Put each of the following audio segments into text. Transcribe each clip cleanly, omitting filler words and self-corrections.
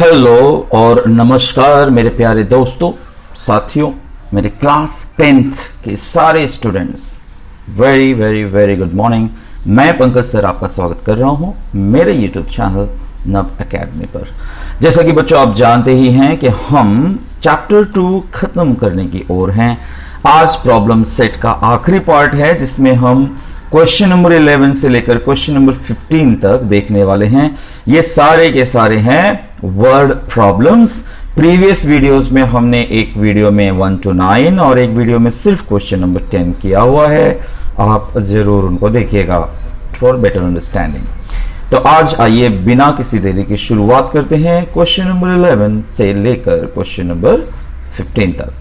Hello और नमस्कार मेरे प्यारे दोस्तों, साथियों, मेरे क्लास 10th के सारे students, very very very good morning. मैं पंकज सर आपका स्वागत कर रहा हूं मेरे यूट्यूब चैनल नव एकेडमी पर। जैसा कि बच्चों आप जानते ही हैं कि हम चैप्टर 2 खत्म करने की ओर हैं। आज प्रॉब्लम सेट का आखिरी पार्ट है जिसमें हम क्वेश्चन नंबर 11 से लेकर क्वेश्चन नंबर 15 तक देखने वाले हैं। ये सारे के सारे हैं वर्ड प्रॉब्लम्स। प्रीवियस वीडियोस में हमने एक वीडियो में 1 to 9 और एक वीडियो में सिर्फ क्वेश्चन नंबर 10 किया हुआ है। आप जरूर उनको देखिएगा फॉर बेटर अंडरस्टैंडिंग। तो आज आइए बिना किसी देरी की शुरुआत करते हैं क्वेश्चन नंबर 11 से लेकर क्वेश्चन नंबर 15 तक।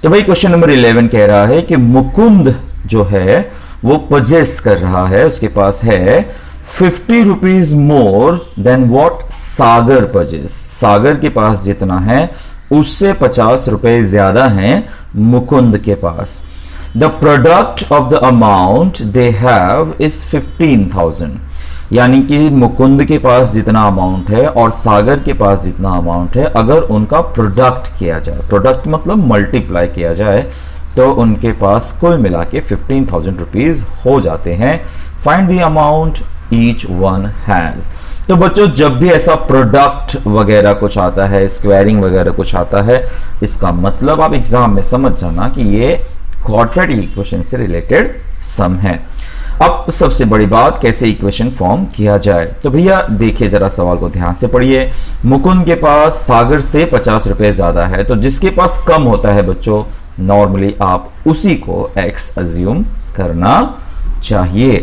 तो भाई क्वेश्चन नंबर 11 कह रहा है कि मुकुंद जो है वो पजेस कर रहा है, उसके पास है 50 rupees more than what Sagar possesses. Sagar के पास जितना है उससे 50 रुपए ज्यादा है मुकुंद के पास। The product of the amount they have is 15,000। यानी कि मुकुंद के पास जितना अमाउंट है और सागर के पास जितना अमाउंट है, अगर उनका प्रोडक्ट किया जाए, प्रोडक्ट मतलब मल्टीप्लाई किया जाए, तो उनके पास कुल मिला के 15,000 रुपीज हो जाते हैं। Find the amount each one has. तो बच्चों जब भी ऐसा प्रोडक्ट वगैरह कुछ आता है, स्क्वायरिंग वगैरह कुछ आता है, इसका मतलब आप एग्जाम में समझ जाना कि ये क्वाड्रेटिक इक्वेशन से रिलेटेड सम है। अब सबसे बड़ी बात, कैसे इक्वेशन फॉर्म किया जाए। तो भैया देखिए जरा सवाल को ध्यान से पढ़िए। मुकुंद के पास सागर से 50 रुपए ज्यादा है, तो जिसके पास कम होता है बच्चों, नॉर्मली आप उसी को x अज्यूम करना चाहिए।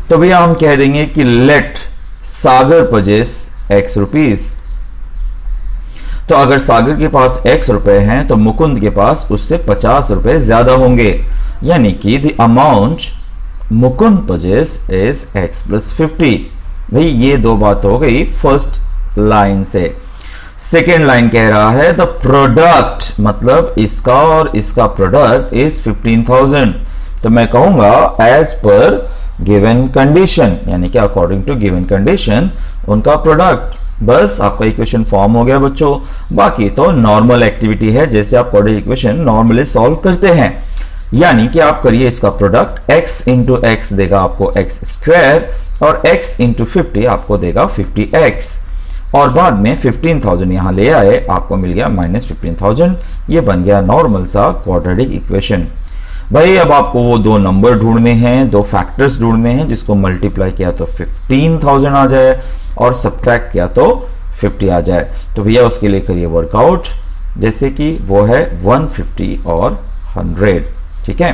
तो भैया हम कह देंगे कि लेट सागर पजेस x रुपीज। तो अगर सागर के पास x रुपए हैं तो मुकुंद के पास उससे 50 रुपए ज्यादा होंगे, यानी कि the amount Mukund possess is x plus 50। भाई ये दो बात हो गई फर्स्ट लाइन से। सेकेंड लाइन कह रहा है द प्रोडक्ट, मतलब इसका और इसका प्रोडक्ट इज 15,000। तो मैं कहूंगा एज पर गिवन कंडीशन, यानी कि अकॉर्डिंग टू गिवन कंडीशन उनका प्रोडक्ट। बस आपका इक्वेशन फॉर्म हो गया बच्चों। बाकी तो नॉर्मल एक्टिविटी है, जैसे आप कोई इक्वेशन नॉर्मली सॉल्व करते हैं। यानी कि आप करिए इसका प्रोडक्ट x इंटू एक्स देगा आपको x स्क्वायर और x इंटू 50 आपको देगा 50x, और बाद में 15,000 यहां ले आए, आपको मिल गया -15,000। ये बन गया नॉर्मल सा क्वाड्रेटिक इक्वेशन। भाई अब आपको वो दो नंबर ढूंढने हैं, दो फैक्टर्स ढूंढने हैं, जिसको मल्टीप्लाई किया तो 15,000 आ जाए और सब्ट्रैक्ट किया तो 50 आ जाए। तो भैया उसके लिए करिए वर्कआउट, जैसे कि वो है 150 और 100। ठीक है,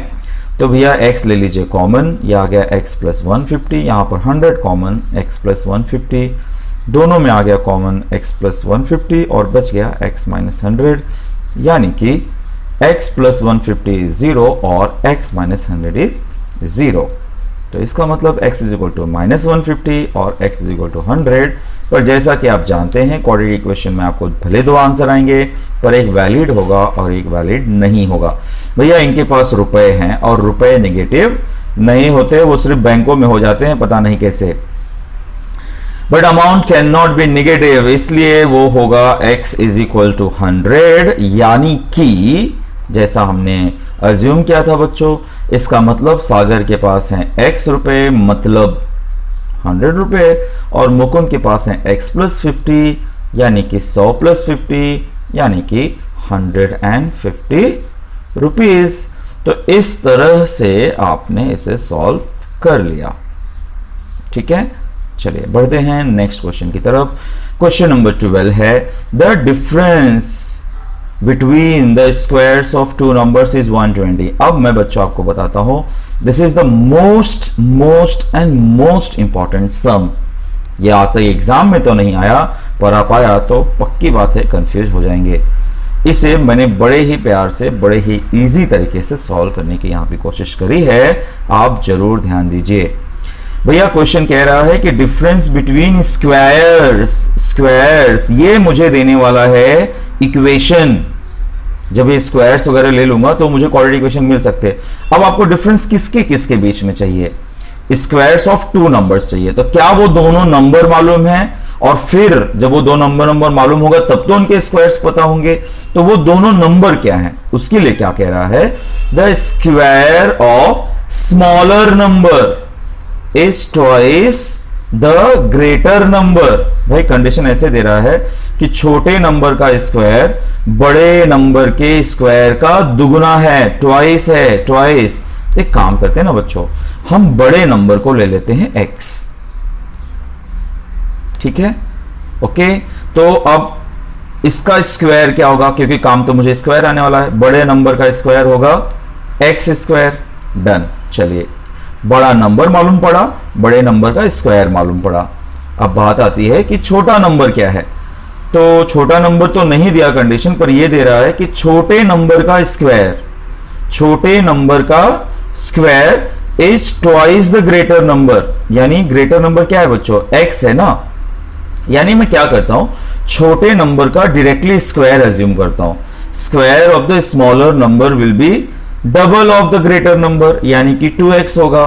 तो भैया x ले लीजिए कॉमन, ये आ गया x प्लस 150, यहां पर 100 कॉमन, x प्लस 150 दोनों में आ गया कॉमन x प्लस 150 और बच गया x माइनस 100, यानी कि x प्लस 150 इज 0 और x माइनस 100 इज 0। तो इसका मतलब x इज इक्वल टू -150 और x इज इक्वल टू 100। पर जैसा कि आप जानते हैं क्वाड्रेटिक इक्वेशन में आपको भले दो आंसर आएंगे, पर एक वैलिड होगा और एक वैलिड नहीं होगा। भैया इनके पास रुपए हैं और रुपए नेगेटिव नहीं होते, वो सिर्फ बैंकों में हो जाते हैं, पता नहीं कैसे। But amount can not be negative, इसलिए वो होगा x इज इक्वल टू 100, यानी कि जैसा हमने अज्यूम किया था बच्चों। इसका मतलब सागर के पास हैं x रुपए, मतलब 100 रुपए, और मुकुंद के पास हैं x प्लस 50, यानी कि 100 प्लस 50, यानी कि 150 रुपीज। तो इस तरह से आपने इसे सॉल्व कर लिया। ठीक है, चलिए बढ़ते हैं नेक्स्ट क्वेश्चन की तरफ। क्वेश्चन नंबर 12 है the difference between the squares of two numbers is 120। अब मैं बच्चों आपको बताता हूं, this is the most and most important sum. ये आज तक एग्जाम में तो नहीं आया, पर आप आया तो पक्की बात है कंफ्यूज हो जाएंगे। इसे मैंने बड़े ही प्यार से, बड़े ही इजी तरीके से सॉल्व करने की यहां पे कोशिश करी है, आप जरूर ध्यान दीजिए। भैया क्वेश्चन कह रहा है कि डिफरेंस बिटवीन स्क्वायर्स ये मुझे देने वाला है इक्वेशन। जब ये स्क्वायर्स वगैरह ले लूंगा तो मुझे क्वाड्रेटिक इक्वेशन मिल सकते हैं। अब आपको डिफरेंस किसके किसके बीच में चाहिए? स्क्वायर्स ऑफ टू नंबर्स चाहिए। तो क्या वो दोनों नंबर मालूम है और फिर जब वो दो नंबर मालूम होगा तब तो उनके स्क्वायर्स पता होंगे। तो वो दोनों नंबर क्या है उसके लिए क्या कह रहा है, the square of smaller number is twice the greater number. भाई कंडीशन ऐसे दे रहा है कि छोटे नंबर का स्क्वायर बड़े नंबर के स्क्वायर का दुगुना है, ट्वाइस है, ट्वाइस। एक काम करते हैं ना बच्चों, हम बड़े नंबर को ले लेते हैं x, ठीक है, ओके। तो अब इसका स्क्वायर क्या होगा, क्योंकि काम तो मुझे स्क्वायर आने वाला है, बड़े नंबर का स्क्वायर होगा x स्क्वायर। डन। चलिए, बड़ा नंबर मालूम पड़ा, बड़े नंबर का स्क्वायर मालूम पड़ा। अब बात आती है कि छोटा नंबर क्या है। तो छोटा नंबर तो नहीं दिया कंडीशन पर, यह दे रहा है कि छोटे नंबर का स्क्वायर, छोटे नंबर का square is twice the greater number. यानी ग्रेटर नंबर क्या है बच्चों, x है ना। यानी मैं क्या करता हूं, छोटे नंबर का डायरेक्टली स्क्वायर एज्यूम करता हूं। Square of the smaller number will be double of the greater number, यानी कि 2x होगा।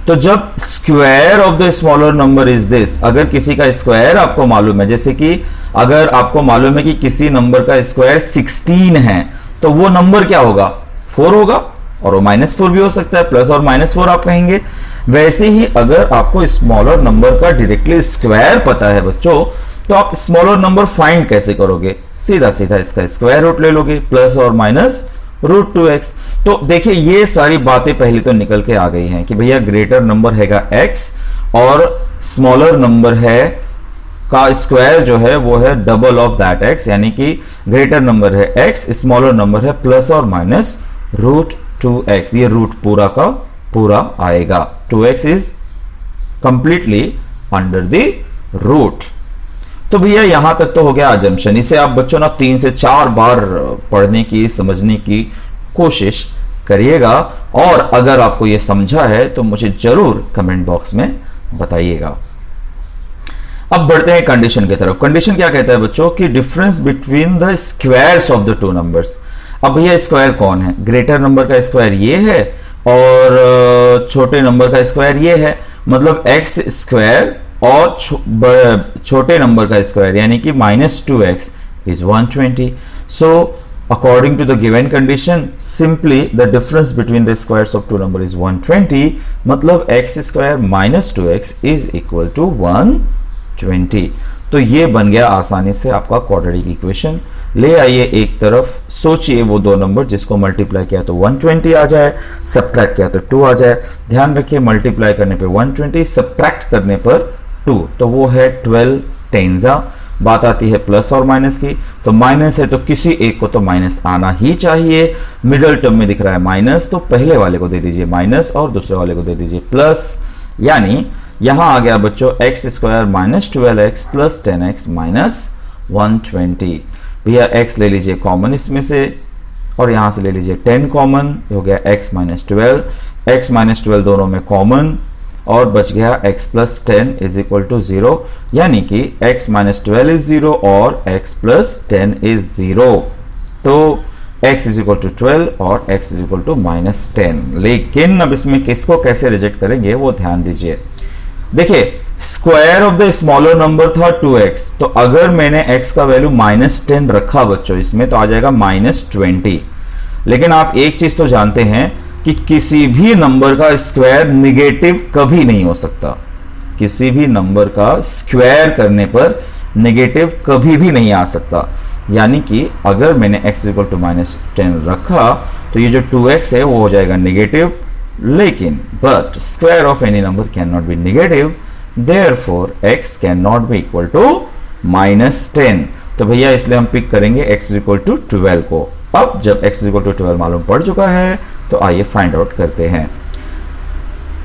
तो जब square of the smaller number is this, अगर किसी का स्क्वायर आपको मालूम है, जैसे कि अगर आपको मालूम है कि किसी नंबर का स्क्वायर 16 है, तो वो नंबर क्या होगा, 4 होगा, और वो -4 भी हो सकता है, प्लस और -4 आप कहेंगे। वैसे ही अगर आपको स्मॉलर नंबर का डायरेक्टली स्क्वायर पता है बच्चों, तो आप स्मॉलर नंबर फाइंड कैसे करोगे, सीधा सीधा इसका स्क्वायर रूट ले लोगे, प्लस और माइनस √2x। तो देखिए ये सारी बातें पहले तो निकल के आ गई हैं कि भैया ग्रेटर नंबर हैगा x और स्मॉलर नंबर है का स्क्वायर जो है वो है डबल ऑफ दैट x, यानी कि ग्रेटर नंबर है x, स्मॉलर नंबर है प्लस और माइनस √2x। ये रूट पूरा का पूरा आएगा, 2x is completely under the root. तो भैया यहां तक तो हो गया अजम्पशन। इसे आप बच्चों ना 3 से 4 बार पढ़ने की, समझने की कोशिश करिएगा, और अगर आपको यह समझा है तो मुझे जरूर कमेंट बॉक्स में बताइएगा। अब बढ़ते हैं कंडीशन की तरफ। कंडीशन क्या कहता है बच्चों कि difference between the squares of the two numbers. अब भैया स्क्वायर कौन है, ग्रेटर नंबर का स्क्वायर ये है और छोटे नंबर का स्क्वायर ये है, मतलब x स्क्वायर और छोटे नंबर का स्क्वायर यानी कि -2x is 120. So according to the given condition, simply the difference between the squares of two number is 120. मतलब x square -2x is equal to 120. तो ये बन गया आसानी से आपका क्वाड्रेटिक इक्वेशन। ले आइए एक तरफ, सोचिए वो दो नंबर जिसको मल्टीप्लाई किया तो 120 आ जाए, सब्ट्रैक्ट किया तो 2 आ जाए। ध्यान रखिए मल्टीप्लाई करने पे 120, सब्ट्रैक्ट करने पर 2, तो वो है 12 टेंजा। बात आती है प्लस और माइनस की, तो माइनस है तो किसी एक को तो माइनस आना ही चाहिए। मिडल टर्म में दिख रहा है माइनस, तो पहले वाले को दे दीजिए माइनस और दूसरे वाले को दे दीजिए प्लस। यानी यहां आ गया बच्चों x square -12x plus 10x -120। भैया x ले लीजिए कॉमन इसमें से, और यहां से ले लीजिए 10 कॉमन, हो गया x -12, x -12 दोनों में कॉमन, और बच गया x plus 10 is equal to 0, यानी कि x -12 इज 0 और x प्लस 10 इज 0। तो x इज इक्वल टू 12 और x इज इक्वल टू -10। लेकिन अब इसमें किसको कैसे रिजेक्ट करेंगे वो ध्यान दीजिए। देखिए square of the smaller number था 2x, तो अगर मैंने x का वैल्यू -10 रखा बच्चों इसमें, तो आ जाएगा -20। लेकिन आप एक चीज तो जानते हैं कि किसी भी नंबर का स्क्वायर निगेटिव कभी नहीं हो सकता। किसी भी नंबर का स्क्वायर करने पर निगेटिव कभी भी नहीं आ सकता। यानी कि अगर मैंने x इक्वल टू -10 रखा तो ये जो 2x है वो हो जाएगा निगेटिव, लेकिन but square of any number can not be negative, therefore x can not be equal to -10। तो भैया इसलिए हम पिक करेंगे x इक्वल टू 12 को। अब जब x इक्वल टू 12 मालूम पड़ चुका है तो आइए फाइंड आउट करते हैं।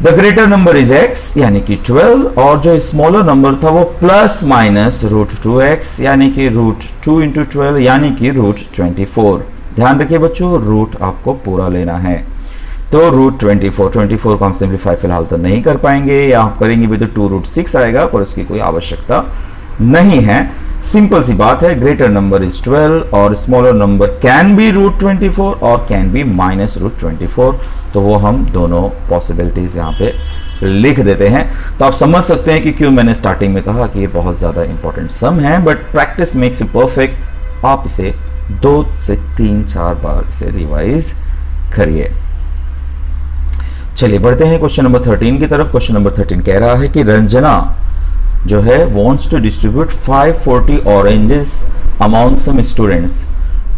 The greater number is x यानी कि 12, और जो स्मॉलर नंबर था वो प्लस माइनस √2x यानी कि √2 × 12 यानी कि √24। ध्यान रखिए बच्चों रूट आपको पूरा लेना है। तो √24 को हम सिंप्लीफाई फिलहाल तो नहीं कर पाएंगे, या आप करेंगे भी तो 2√6 आएगा, पर उसकी कोई आवश्यकता नहीं है। सिंपल सी बात है, ग्रेटर नंबर इज 12 और स्मॉलर नंबर कैन बी √24 और कैन बी -√24। तो वो हम दोनों पॉसिबिलिटीज यहाँ पे लिख देते हैं। तो आप समझ सकते हैं कि क्यों मैंने स्टार्टिंग में कहा कि ये बहुत ज्यादा इंपॉर्टेंट सम है, but practice makes you perfect. आप इसे 2 से 3-4 बार इसे रिवाइज करिए। चलिए बढ़ते हैं क्वेश्चन नंबर 13 की तरफ। क्वेश्चन नंबर 13 कह रहा है कि रंजना जो है wants to distribute 540 oranges among some students।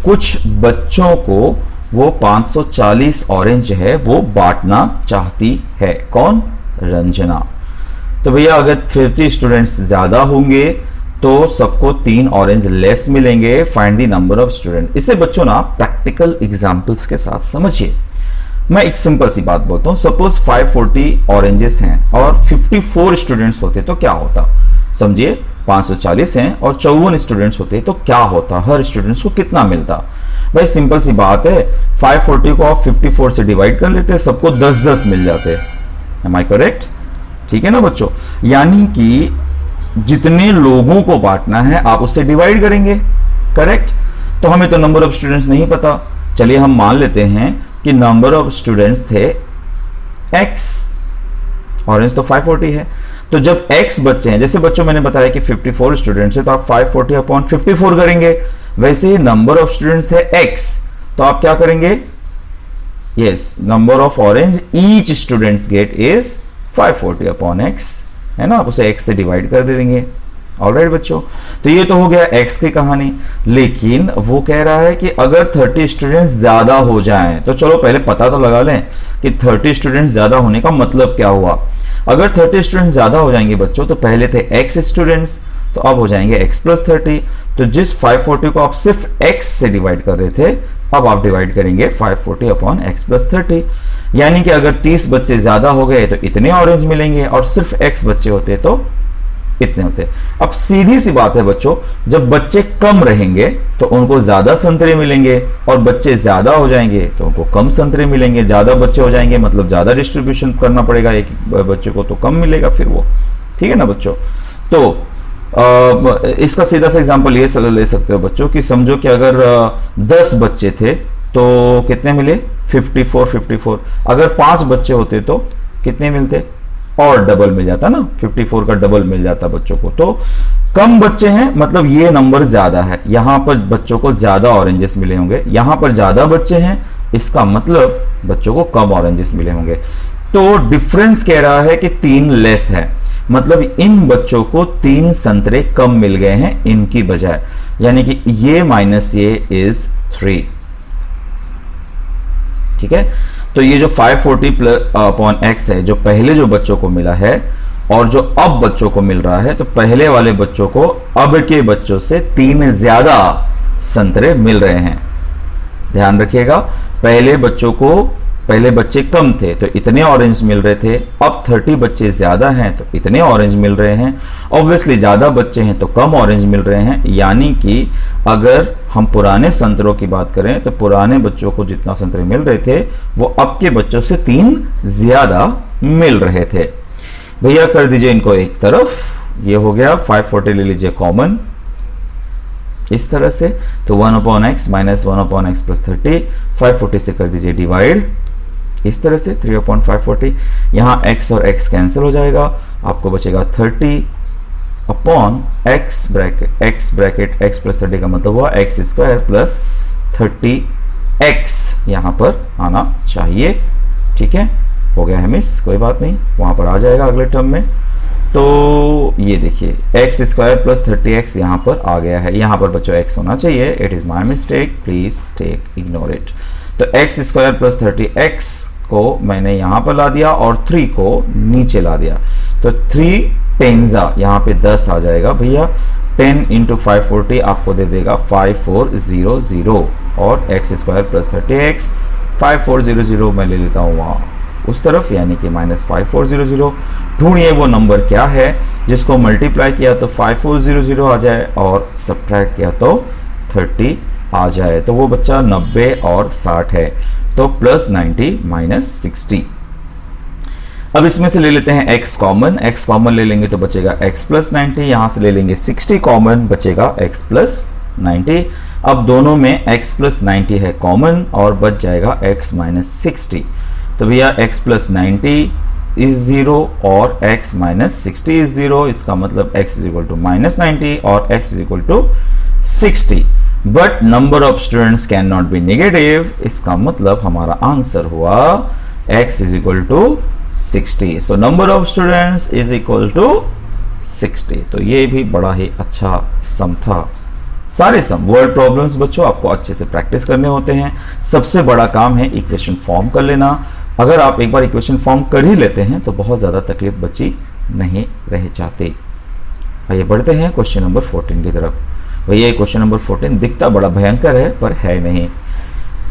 कुछ बच्चों को वो 540 ऑरेंज है वो बांटना चाहती है। कौन? रंजना। तो भैया अगर 30 स्टूडेंट्स ज्यादा होंगे तो सबको 3 ऑरेंज लेस मिलेंगे। Find the number of student. इसे बच्चों ना प्रैक्टिकल एग्जांपल्स के साथ समझिए। मैं एक सिंपल सी बात बोलता हूं, सपोज 540 ऑरेंजेस हैं और 54 स्टूडेंट्स होते तो क्या होता? समझिए, 540 हैं और 54 स्टूडेंट्स होते तो क्या होता? हर स्टूडेंट्स को कितना मिलता? भाई सिंपल सी बात है, 540 को आप 54 से डिवाइड कर लेते, सबको 10-10 मिल जाते। Am I correct? ठीक है ना बच्चों? यानी कि जितने लोगों को बांटना है आप उससे डिवाइड करेंगे। करेक्ट? तो हमें तो नंबर ऑफ स्टूडेंट्स नहीं पता। चलिए हम मान लेते हैं कि नंबर ऑफ स्टूडेंट्स थे x, ऑरेंज तो 540 है। तो जब x बच्चे हैं, जैसे बच्चों मैंने बताया कि 54 स्टूडेंट्स है तो आप 540/54 करेंगे। वैसे ही नंबर ऑफ स्टूडेंट्स है x, तो आप क्या करेंगे? Yes, number of orange each students gate is 540/x, है ना? आप उसे x से डिवाइड कर दे देंगे। ऑलराइट बच्चों, तो ये तो हो गया x की कहानी। लेकिन वो कह रहा है कि अगर 30 स्टूडेंट्स ज्यादा हो जाएं, तो चलो पहले पता तो लगा लें कि 30 स्टूडेंट्स ज्यादा होने का मतलब क्या हुआ। अगर 30 स्टूडेंट्स ज्यादा हो जाएंगे बच्चों, तो पहले थे x स्टूडेंट्स, तो अब हो जाएंगे x + 30। तो जिस 540 को आप सिर्फ x से डिवाइड कर रहे थे, अब आप डिवाइड करेंगे 540/x + 30। यानी कि अगर 30 बच्चे ज्यादा हो गए तो इतने ऑरेंज मिलेंगे और सिर्फ x बच्चे होते तो इतने होते। अब सीधी सी बात है बच्चों, जब बच्चे कम रहेंगे तो उनको ज्यादा संतरे मिलेंगे और बच्चे ज्यादा हो जाएंगे तो उनको कम संतरे मिलेंगे। ज्यादा बच्चे हो जाएंगे मतलब ज्यादा डिस्ट्रीब्यूशन करना पड़ेगा, एक बच्चे को तो कम मिलेगा फिर वो। ठीक है ना बच्चों? तो इसका सीधा सा एग्जांपल ये ले सकते हो बच्चों कि समझो कि अगर 10 बच्चे थे तो कितने मिले? 54। अगर 5 बच्चे होते तो कितने मिलते? और डबल मिल जाता ना, 54 का डबल मिल जाता बच्चों को। तो कम बच्चे हैं मतलब ये नंबर ज्यादा है, यहां पर बच्चों को ज्यादा ऑरेंजेस मिले होंगे। यहां पर ज्यादा बच्चे हैं, इसका मतलब बच्चों को कम ऑरेंजेस मिले होंगे। तो डिफरेंस कह रहा है कि 3 लेस है, मतलब इन बच्चों को 3 संतरे कम मिल गए हैं इनकी बजाय, यानी कि ये माइनस ये इज 3। ठीक है? तो ये जो 540/x है, जो पहले जो बच्चों को मिला है और जो अब बच्चों को मिल रहा है, तो पहले वाले बच्चों को अब के बच्चों से 3 ज्यादा संतरे मिल रहे हैं। ध्यान रखिएगा, पहले बच्चे कम थे तो इतने ऑरेंज मिल रहे थे, अब 30 बच्चे ज्यादा हैं तो इतने ऑरेंज मिल रहे हैं। ऑब्वियसली ज्यादा बच्चे हैं तो कम ऑरेंज मिल रहे हैं। यानी कि अगर हम पुराने संतरों की बात करें तो पुराने बच्चों को जितना संतरे मिल रहे थे वो अब के बच्चों से 3 ज्यादा मिल रहे थे। भैया कर दीजिए इनको एक तरफ, ये हो गया 540 ले लीजिए कॉमन इस तरह से, तो 1/x - 1/x + 30, 540 से कर दीजिए डिवाइड इस तरह से 3/540। यहां x और x कैंसिल हो जाएगा, आपको बचेगा 30/x ब्रैकेट x + 30 का मतलब हुआ x² + 30x यहां पर आना चाहिए। ठीक है, हो गया है मिस, कोई बात नहीं, वहां पर आ जाएगा अगले टर्म में। तो ये देखिए x² + 30x यहां पर आ गया है, यहां पर बच्चों x होना चाहिए। It is my mistake, please take ignore it. तो x² + 30x को मैंने यहां पर ला दिया और 3 को नीचे ला दिया, तो 3 10 यहां पे 10 आ जाएगा भैया। 10 × 540 आपको दे देगा 5400 और x² + 30x 5400 मैं ले लेता हूं वहां उस तरफ, यानी कि -5400। ढूंढिए वो नंबर क्या है जिसको मल्टीप्लाई किया तो 5400 आ जाए और सब्ट्रैक्ट किया तो 30 आ जाए। तो वो बच्चा 90 और 60 है, तो +90 - 60। अब इसमें से ले लेते हैं x कॉमन, x कॉमन ले लेंगे तो बचेगा x प्लस 90, यहां से ले लेंगे 60 कॉमन, बचेगा x प्लस 90। अब दोनों में x प्लस 90 है कॉमन और बच जाएगा x माइनस 60। तो भैया x प्लस 90 इज 0 और x माइनस 60 इज 0, इसका मतलब x is equal to minus 90 और x is equal to 60। But number of students can not be negative, इसका मतलब हमारा आंसर हुआ x is equal to 60। So number of students is equal to 60। तो ये भी बड़ा ही अच्छा सम था। सारे सम वर्ड प्रॉब्लम्स बच्चों आपको अच्छे से प्रैक्टिस करने होते हैं। सबसे बड़ा काम है इक्वेशन फॉर्म कर लेना। अगर आप एक बार इक्वेशन फॉर्म कर ही लेते हैं तो बहुत ज्यादा तकलीफ बची नहीं रह जाती। आइए बढ़ते हैं क्वेश्चन नंबर 14 की तरफ। भैया क्वेश्चन नंबर 14 दिखता बड़ा भयंकर है पर है नहीं।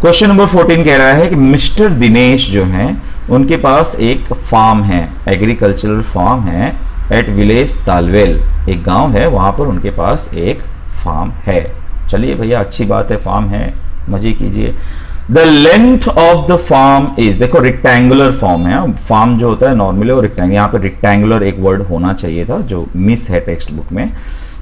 क्वेश्चन नंबर 14 कह रहा है कि मिस्टर दिनेश जो हैं उनके पास एक फार्म है, एग्रीकल्चरल फार्म है एट विलेज तालवेल, एक गांव है वहां पर उनके पास एक फार्म है। चलिए भैया अच्छी बात है, फार्म है, मजे कीजिए। The length of the farm is, देखो रेक्टेंगुलर फॉर्म है, फार्म जो होता है नॉर्मली वो रेक्टेंगुलर, यहाँ पे रेक्टेंगुलर एक वर्ड होना चाहिए था जो मिस है टेक्स्ट बुक में।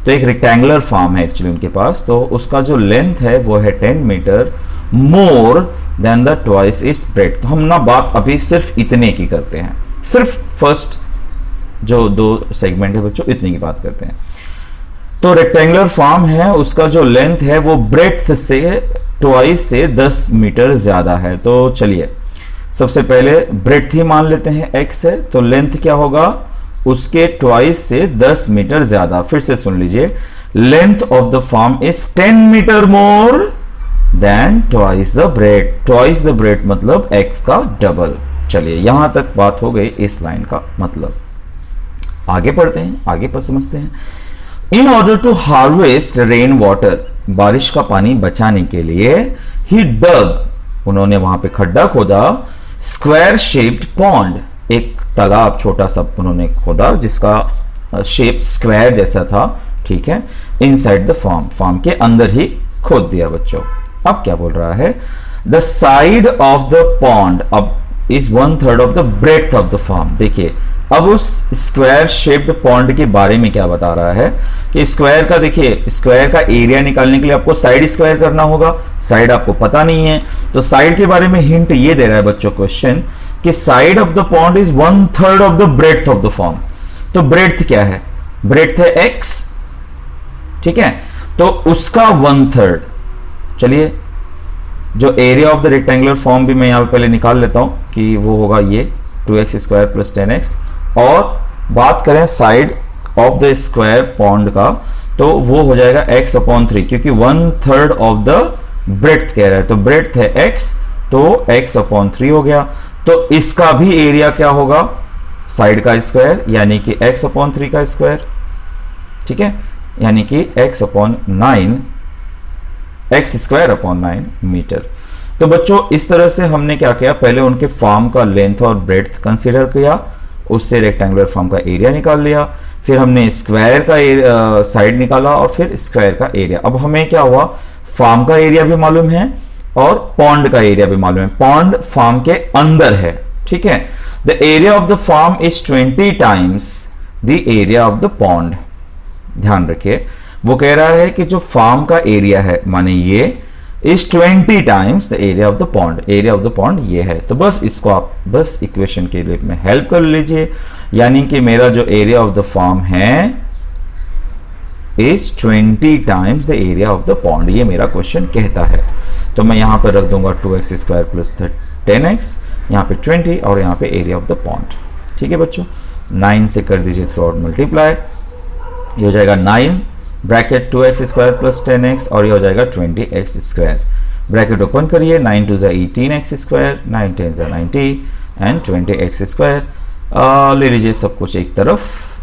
तो एक रेक्टेंगुलर फार्म है एक्चुअली उनके पास, तो उसका जो लेंथ है वो है 10 metre more than the twice its breadth. तो हम ना बात अभी सिर्फ इतने की करते हैं, सिर्फ फर्स्ट जो 2 सेगमेंट है बच्चों इतने की बात करते हैं। तो रेक्टेंगुलर फार्म है, उसका जो लेंथ है वो ब्रेड्थ से ट्वाइस से 10 मीटर ज्यादा है। तो चलिए सबसे पहले ब्रेड्थ ही मान लेते हैं x है, तो लेंथ क्या होगा उसके ट्वाइस से 10 मीटर ज्यादा। फिर से सुन लीजिए, length of the farm is 10 metre more than twice the breadth. Twice the breadth मतलब x का डबल। चलिए यहां तक बात हो गई इस लाइन का मतलब। आगे पढ़ते हैं, आगे पर समझते हैं। In order to harvest rain water, बारिश का पानी बचाने के लिए ही डग, उन्होंने वहां पे खड्डा खोदा, स्क्वायर शेप्ड पॉन्ड, एक तालाब छोटा सा उन्होंने खोदा जिसका शेप स्क्वायर जैसा था, ठीक है, इनसाइड द फार्म, फार्म के अंदर ही खोद दिया बच्चों। अब क्या बोल रहा है, the side of the pond अब is 1/3 of the breadth of the farm. देखिए अब उस स्क्वायर शेप्ड पॉन्ड के बारे में क्या बता रहा है कि स्क्वायर का, देखिए स्क्वायर का एरिया निकालने के लिए आपको साइड स्क्वायर करना होगा, साइड आपको पता नहीं है, तो साइड के बारे में हिंट ये दे रहा है बच्चों क्वेश्चन कि side of the pond is 1/3 of the breadth of the form. तो ब्रेड्थ क्या है, ब्रेड्थ है x, ठीक है, तो उसका 1/3। चलिए जो area of the rectangular form भी मैं यहां पे पहले निकाल लेता हूं कि वो होगा ये 2x स्क्वायर प्लस 10x। और बात करें side of the square pond का तो वो हो जाएगा x/3, क्योंकि 1/3 ऑफ द ब्रेड्थ कह रहा है, तो ब्रेड्थ है x, तो x/3 हो गया। तो इसका भी एरिया क्या होगा, साइड का स्क्वायर यानी कि x/3 का स्क्वायर, ठीक है, यानी कि x/9, x²/9 मीटर। तो बच्चों इस तरह से हमने क्या किया, पहले उनके फार्म का लेंथ और ब्रेड्थ कंसीडर किया, उससे रेक्टेंगुलर फार्म का एरिया निकाल लिया, फिर हमने स्क्वायर का साइड निकाला और फिर स्क्वायर का एरिया। अब हमें क्या हुआ, फार्म का एरिया भी मालूम है और पॉन्ड का एरिया भी मालूम है। पॉन्ड फार्म के अंदर है, ठीक है। The area of the farm is 20 times the area of the pond. ध्यान रखिए वो कह रहा है कि जो फार्म का एरिया है माने ये is 20 times the area of the pond, area of the pond ये है। तो बस इसको आप बस इक्वेशन के लिए में हेल्प कर लीजिए, यानी कि मेरा जो एरिया ऑफ द फार्म है is 20 times the area of the pond, ये मेरा क्वेश्चन कहता है। तो मैं यहां पर रख दूंगा 2x स्क्वायर प्लस 10x, यहां पे 20 और यहां पे एरिया ऑफ द पॉन्ड, ठीक है बच्चों। 9 से कर दीजिए थ्रू आउट मल्टीप्लाई, ये हो जाएगा 9 bracket 2x square plus 10x और ये हो जाएगा 20x स्क्वायर। ब्रैकेट ओपन करिए, 9 2 18x square, 9 10 90 and 20x square. ले लीजिए सब कुछ एक तरफ,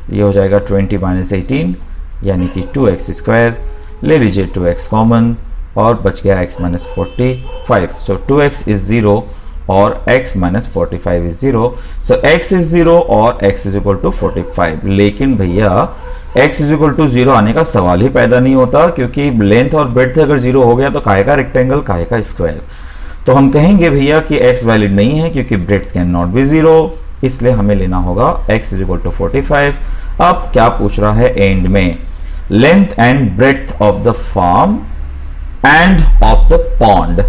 ये हो जाएगा 20 - 18 यानी कि 2x स्क्वायर। ले लीजिए 2x कॉमन और बच गया x - 45। सो 2x इज 0 और x - 45 is 0। So x is 0 और x इज इक्वल टू 45। लेकिन भैया x इज इक्वल टू 0 आने का सवाल ही पैदा नहीं होता, क्योंकि लेंथ और ब्रेड्थ अगर 0 हो गया तो काहे का रेक्टेंगल, काहे का स्क्वायर। तो हम कहेंगे भैया कि x वैलिड नहीं है क्योंकि ब्रेड्थ कैन नॉट बी 0, इसलिए हमें लेना होगा x इज इक्वल टू 45। अब क्या पूछ रहा है एंड में, length and breadth of the farm and of the pond.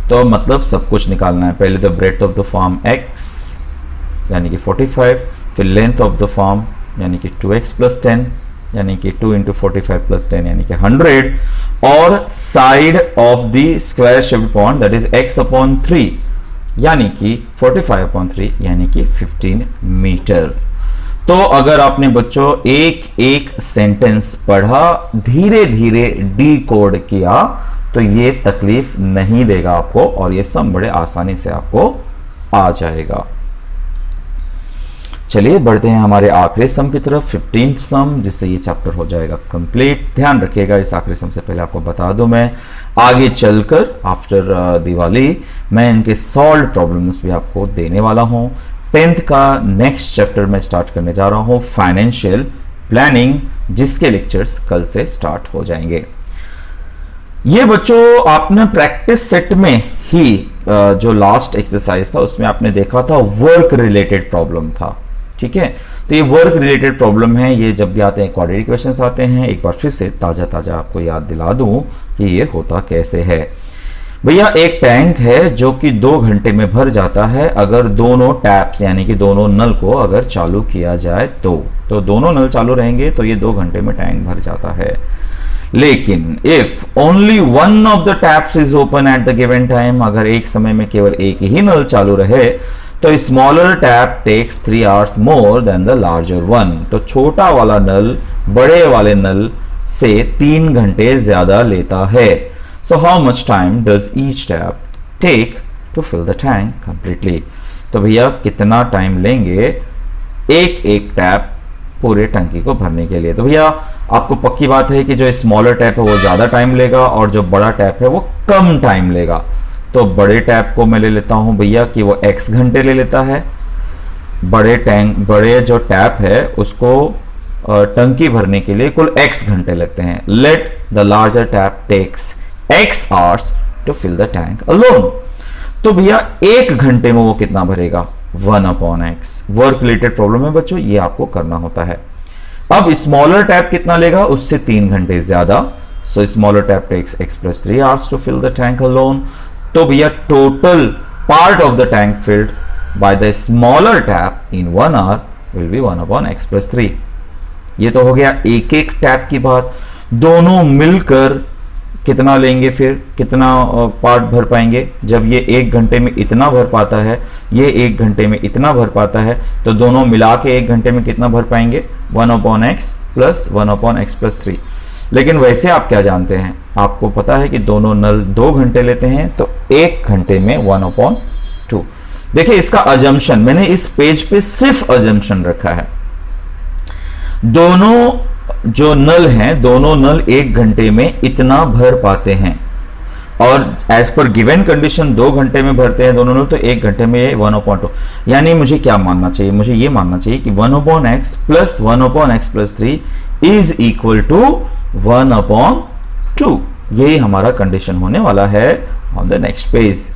तो मतलब सब कुछ निकालना है, पहले तो breadth of the farm x यानी कि 45, फिर लेंथ ऑफ द फार्म यानी कि 2x प्लस 10 यानी कि 2 इंटू 45 प्लस 10 यानी कि 100, और side of the square shaped pond that is x upon 3 यानी कि 45 अपॉन 3 यानी कि 15 मीटर। तो अगर आपने बच्चों एक एक सेंटेंस पढ़ा, धीरे धीरे डीकोड किया, तो ये तकलीफ नहीं देगा आपको और ये सम बड़े आसानी से आपको आ जाएगा। चलिए बढ़ते हैं हमारे आखिरी सम की तरफ, 15th सम, जिससे ये चैप्टर हो जाएगा कंप्लीट। ध्यान रखिएगा, इस आखिरी सम से पहले आपको बता दूं, मैं आगे चलकर आफ्टर दिवाली मैं इनके सॉल्व प्रॉब्लम्स भी आपको देने वाला हूं। 10th का नेक्स्ट चैप्टर में स्टार्ट करने जा रहा हूं, फाइनेंशियल प्लानिंग, जिसके लेक्चर्स कल से स्टार्ट हो जाएंगे। ये बच्चों आपने प्रैक्टिस सेट में ही जो लास्ट एक्सरसाइज था उसमें आपने देखा था वर्क रिलेटेड प्रॉब्लम था, ठीक है। तो ये वर्क रिलेटेड प्रॉब्लम है, ये जब भी आते हैं क्वाड्रेटिक क्वेश्चंस आते हैं, एक बार फिर से ताजा ताजा आपको याद दिला दूं कि ये होता कैसे है। भैया एक टैंक है जो कि 2 घंटे में भर जाता है अगर दोनों टैप्स यानी कि दोनों नल को अगर चालू किया जाए तो दोनों नल चालू रहेंगे तो ये 2 घंटे में टैंक भर जाता है। लेकिन if only one of the taps is open at the given time, अगर एक समय में केवल एक ही नल चालू रहे तो smaller tap takes 3 hours more than the larger one. तो छोटा वाला नल बड़े वाले नल से 3 घंटे ज्यादा लेता है। So how much time does each tap take to fill the tank completely. तो भैया कितना टाइम लेंगे एक एक टैप पूरे टंकी को भरने के लिए। तो भैया आपको पक्की बात है कि जो स्मॉलर टैप है वो ज्यादा टाइम लेगा और जो बड़ा टैप है वो कम टाइम लेगा। तो बड़े टैप को मैं ले लेता हूं भैया कि वो x घंटे ले लेता है। बड़े जो टैप है उसको टंकी भरने के लिए कुल x घंटे लगते हैं। Let the larger tap takes x hours to fill the tank alone. तो भैया 1 घंटे में वो कितना भरेगा, 1/x। वर्क रिलेटेड प्रॉब्लम है बच्चों, ये आपको करना होता है। अब स्मॉलर टैप कितना लेगा, उससे 3 घंटे ज्यादा। So smaller tap takes x + 3 hours to fill the tank alone. तो भैया total part of the tank filled by the smaller tap in 1 hour will be 1/x + 3। ये तो हो गया एक एक टैप की बात। दोनों मिलकर कितना लेंगे, फिर कितना पार्ट भर पाएंगे। जब ये 1 घंटे में इतना भर पाता है, ये 1 घंटे में इतना भर पाता है, तो दोनों मिला के 1 घंटे में कितना भर पाएंगे, 1/x + 1/x + 3। लेकिन वैसे आप क्या जानते हैं, आपको पता है कि दोनों नल 2 घंटे लेते हैं, तो 1 घंटे में 1/2। देखिए इसका अजम्पशन मैंने इस पेज पे सिर्फ अजम्पशन रखा है। दोनों जो नल हैं, दोनों नल 1 घंटे में इतना भर पाते हैं और एज पर गिवन कंडीशन 2 घंटे में भरते हैं दोनों नल, तो 1 घंटे में ये 1/2। यानी मुझे क्या मानना चाहिए, मुझे ये मानना चाहिए कि 1/x + 1/x + 3 is equal to 1/2। यही हमारा कंडीशन होने वाला है ऑन द नेक्स्ट पेज।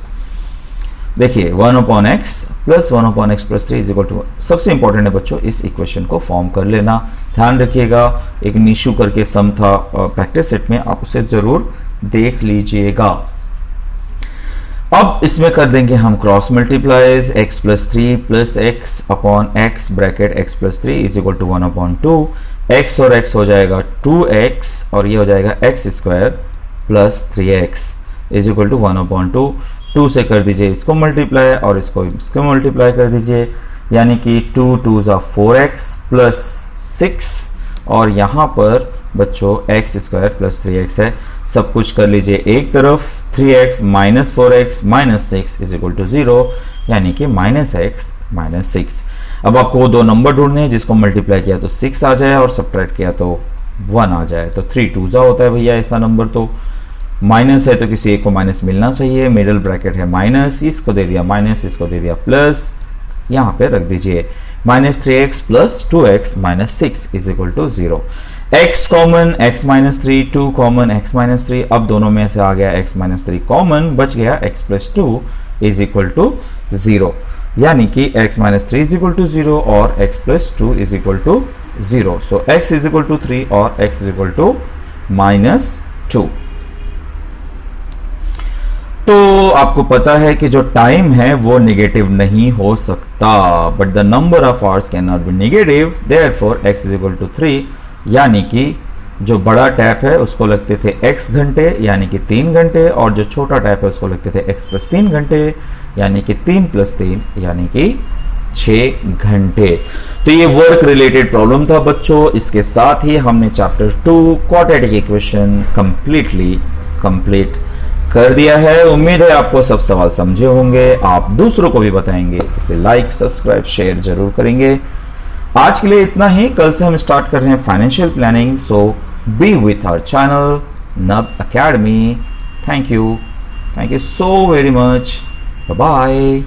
देखिए 1/x + 1/x + 3 is equal to, सबसे इंपॉर्टेंट है बच्चों इस इक्वेशन को फॉर्म कर लेना। ध्यान रखिएगा एक निशु करके सम था प्रैक्टिस सेट में, आप उसे जरूर देख लीजिएगा। अब इसमें कर देंगे हम cross multiplies, x + 3 + x/x bracket x + 3 is equal to 1/2। x और x हो जाएगा 2x और ये हो जाएगा x² + 3x is equal to 1/2। 2 से कर दीजिए इसको मल्टीप्लाई और इसको मल्टीप्लाई कर दीजिए, यानी कि 2 2s are 4x + 6 और यहाँ पर बच्चों x² + 3x है। सब कुछ कर लीजिए एक तरफ, 3x - 4x - 6 is equal to 0, यानी कि -x - 6। अब आपको वो 2 नंबर ढूंढने हैं जिसको मल्टीप्लाई किया तो 6 आ जाए और सब्ट्रैक्ट किया तो 1 आ जाए। तो 3 2s होता है भैया ऐसा नंबर। तो माइनस है तो किसी एक को माइनस मिलना चाहिए, मिडिल ब्रैकेट है माइनस, इसको दे दिया माइनस, इसको दे दिया प्लस, यहाँ पे रख दीजिए -3x + 2x - 6 is equal to 0। x common, x - 3, 2 common, x - 3। अब दोनों में से आ गया x - 3 कॉमन, बच गया x + 2 इज इक्वल टू 0। यानी कि x minus 3 is equal to 0 और x plus 2 is equal to 0। So x is equal to 3 और x is equal to minus 2। तो आपको पता है कि जो टाइम है वो नेगेटिव नहीं हो सकता, but the number of hours can not be negative, therefore x is equal to 3, यानी कि जो बड़ा टैप है उसको लगते थे x घंटे यानी कि 3 घंटे, और जो छोटा टैप है उसको लगते थे x प्लस 3 घंटे यानी कि 3 प्लस 3 यानी कि 6 घंटे। तो ये वर्क रिलेटेड प्रॉब्लम था बच्चों। इसके साथ ही हमने चैप्टर 2 क्वाड्रेटिक इक्वेशन कंप्लीट कर दिया है। उम्मीद है आपको सब सवाल समझे होंगे, आप दूसरों को भी बताएंगे, इसे लाइक सब्सक्राइब शेयर जरूर करेंगे। आज के लिए इतना ही। कल से हम स्टार्ट कर रहे हैं financial planning, so be with our channel नब academy. Thank you so very much. Bye bye.